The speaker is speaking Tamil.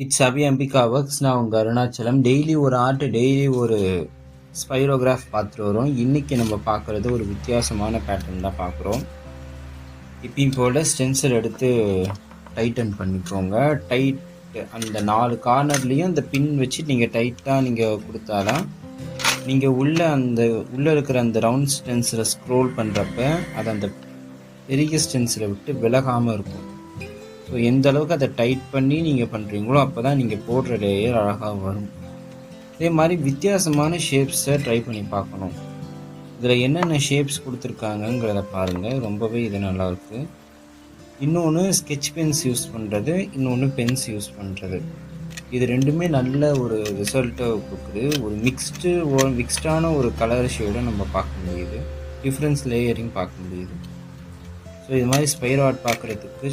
It's Abhi Ambika works. நான் உங்கள் அருணாச்சலம். டெய்லி ஒரு ஆர்ட், டெய்லி ஒரு ஸ்பைரோகிராஃப் பார்த்துட்டு வரோம். இன்றைக்கி நம்ம பார்க்குறது ஒரு வித்தியாசமான பேட்டர்ன் தான் பார்க்குறோம். இப்பயும் போல் ஸ்டென்சில் எடுத்து டைட்டன் பண்ணிக்கோங்க. டைட் அந்த 4 கார்னர்லேயும் அந்த பின் வச்சு நீங்கள் டைட்டாக நீங்கள் கொடுத்தாதான் நீங்கள் உள்ளே இருக்கிற அந்த ரவுண்ட் ஸ்டென்சில் ஸ்க்ரோல் பண்ணுறப்ப அது அந்த பெரிய ஸ்டென்சிலை விட்டு விலகாமல் இருக்கும். ஸோ எந்த அளவுக்கு அதை டைட் பண்ணி நீங்கள் பண்ணுறீங்களோ அப்போ தான் நீங்கள் போடுற லேயர் அழகாக வரும். இதே மாதிரி வித்தியாசமான ஷேப்ஸை ட்ரை பண்ணி பார்க்கணும். இதில் என்னென்ன ஷேப்ஸ் கொடுத்துருக்காங்கங்கிறத பாருங்கள். ரொம்பவே இது நல்லாயிருக்கு. இன்னொன்று ஸ்கெட்ச் பென்ஸ் யூஸ் பண்ணுறது, இன்னொன்று பென்ஸ் யூஸ் பண்ணுறது. இது ரெண்டுமே நல்ல ஒரு ரிசல்ட்டை கொடுக்குது. ஒரு மிக்ஸ்டான ஒரு கலர் ஷேடை நம்ம பார்க்க முடியுது. டிஃப்ரென்ஸ் லேயரிங் பார்க்க முடியுது. ஸோ இது மாதிரி ஸ்பைரோ ஆர்ட் பார்க்குறதுக்கு